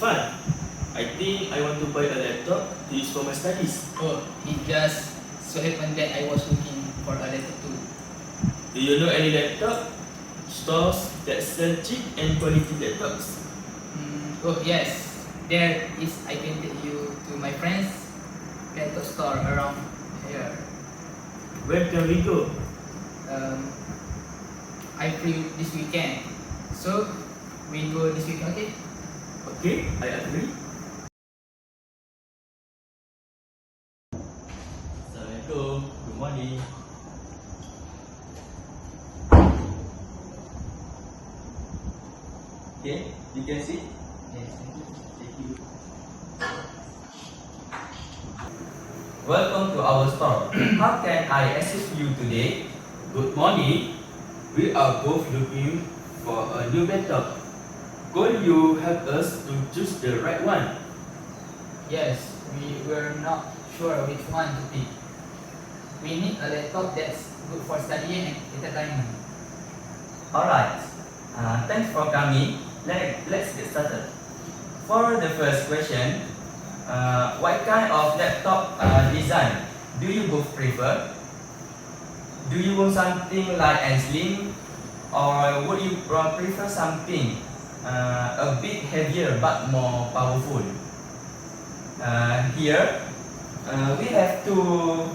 fun. I think I want to buy a laptop to use for my studies. Oh, it just so happened that I was looking for a laptop too. Do you know any laptop stores that sell cheap and quality laptops? Oh yes, there is. I can take you to my friend's laptop store around here. Where can we go? I'm free this weekend, so we go this weekend. Okay? Okay, I agree. Assalamualaikum. Good morning. Okay, you can see. Yes. Thank you. Welcome to our store. How can I assist you today? Good morning. We are both looking for a new laptop. Could you help us to choose the right one? Yes, we were not sure which one to pick. We need a laptop that's good for studying and entertainment. Alright. Thanks for coming. Let's get started. For the first question, what kind of laptop design do you both prefer? Do you want something light and slim, or would you prefer something a bit heavier but more powerful? Here, we have two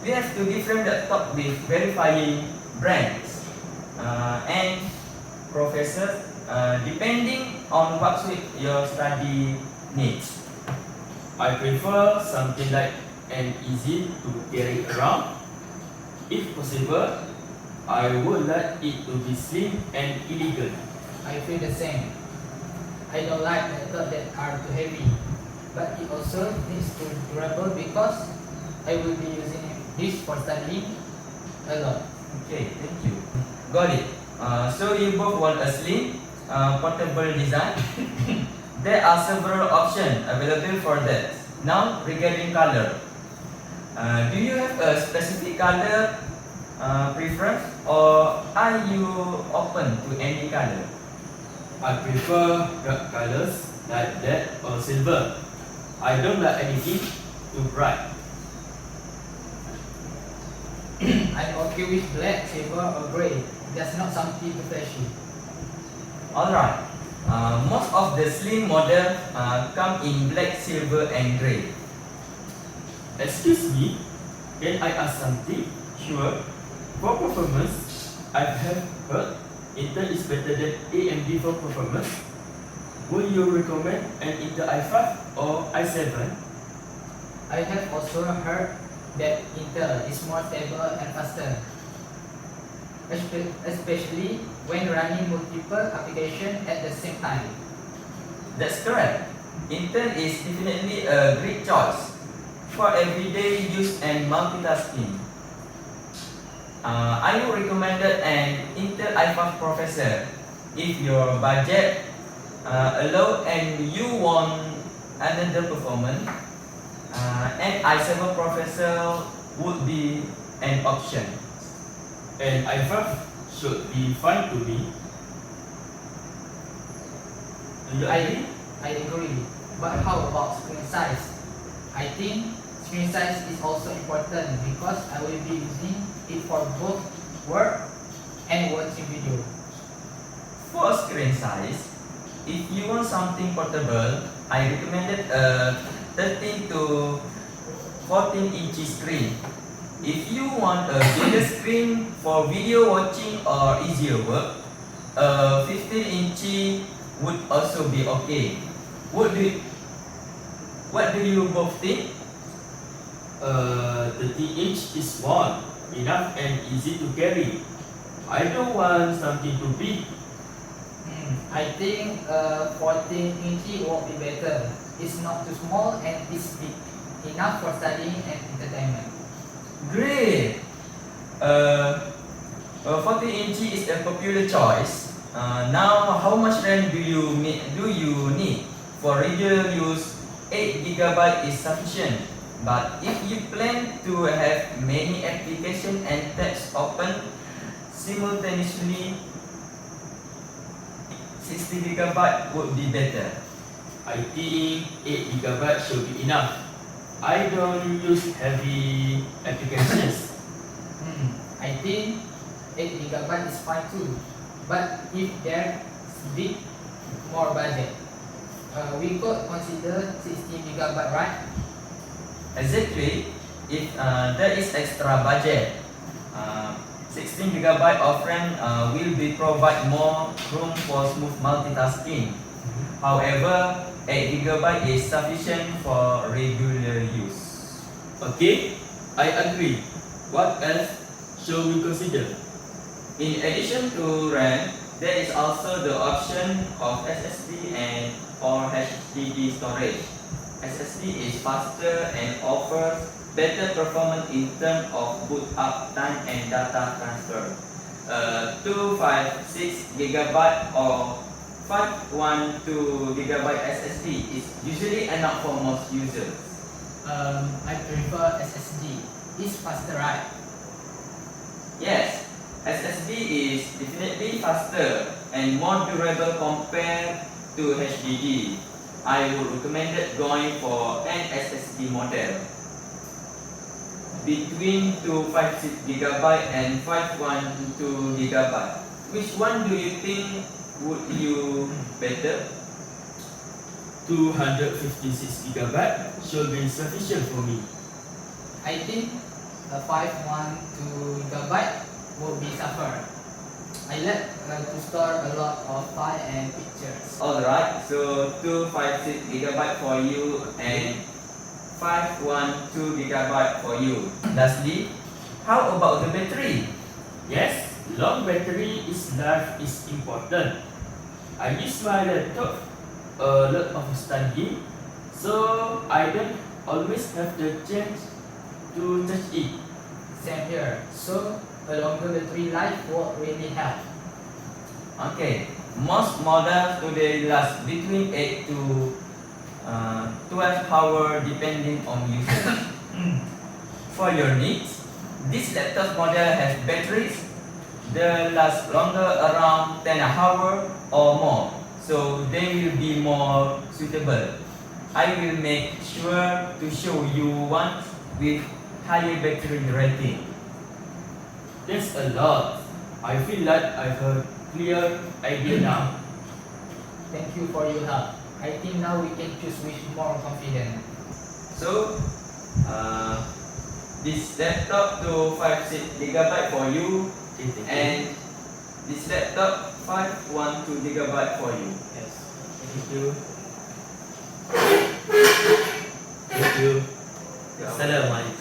different laptops with verifying brands and professors depending on what suit your study needs. I prefer something light and easy to carry around. If possible, I would like it to be slim and elegant. I feel the same. I don't like laptops that are too heavy, but it also needs to be durable because I will be using this for studying a lot. Okay, thank you. Got it. So you both want a slim, portable design. There are several options available for that. Now, regarding color, do you have a specific color preference, or are you open to any color? I prefer dark colors like black or silver. I don't like anything too bright. I'm okay with black, silver, or grey. That's not something too flashy. Alright. Most of the slim model come in black, silver, and grey. Excuse me, can I ask something? Sure. For performance, I have heard Intel is better than AMD for performance. Would you recommend an Intel i5 or i7? I have also heard that Intel is more stable and faster, especially when running multiple applications at the same time. That's correct. Intel is definitely a great choice for everyday use and multitasking. I would recommend an Intel i5 processor if your budget allow and you want another performance. An i7 processor would be an option. And i5 should be fine to me. Do you agree? I agree. But how about screen size? I think screen size is also important because I will be using it for both work and watching video. For screen size, if you want something portable, I recommended a 13 to 14 inch screen. If you want a bigger screen for video watching or easier work, a 15 inch would also be okay. What do you both think? 30-inch is small, enough and easy to carry. I don't want something too big. I think 14-inch won't be better. It's not too small and it's big enough for studying and entertainment. Great! 14 inch is a popular choice. Now, how much RAM do you need? For regular use, 8 GB is sufficient. But if you plan to have many applications and tabs open simultaneously, 60 GB would be better. I think 8 GB should be enough. I don't use heavy applications. I think 8 GB is fine too. But if there's big more budget, we could consider 16 GB, right? Exactly. If there is extra budget, 16 GB of RAM will be provide more room for smooth multitasking. However, 8 GB is sufficient for regular use. Okay, I agree. What else should we consider? In addition to RAM, there is also the option of SSD and or HDD storage. SSD is faster and offers better performance in terms of boot up time and data transfer. 256 GB or 512 GB SSD is usually enough for most users. I prefer SSD. It's faster, right? Yes, SSD is definitely faster and more durable compared to HDD. I would recommend going for an SSD model between 256 GB and 512 GB. Which one do you think would you better? 256 GB should be sufficient for me. I think a 512 GB would be suffer. I like to store a lot of file and pictures. Alright, so 256 GB for you and 512 GB for you. Lastly, how about the battery? Yes, long battery life is important. I use my laptop a lot of studying, so I don't always have the chance to charge it. Same here. So a longer battery life will really help. Okay, most models today last between 8 to 12 hours depending on usage. For your needs, this laptop model has batteries that last longer around 10 hours or more, so they will be more suitable. I will make sure to show you one with higher battery rating. That's a lot. I feel like I have a clear idea now. Thank you for your help. I think now we can choose with more confidence. So, this laptop to 56 GB for you, Okay, thank you. and this laptop 512 GB for you. Yes. Thank you. Thank you. Assalamualaikum.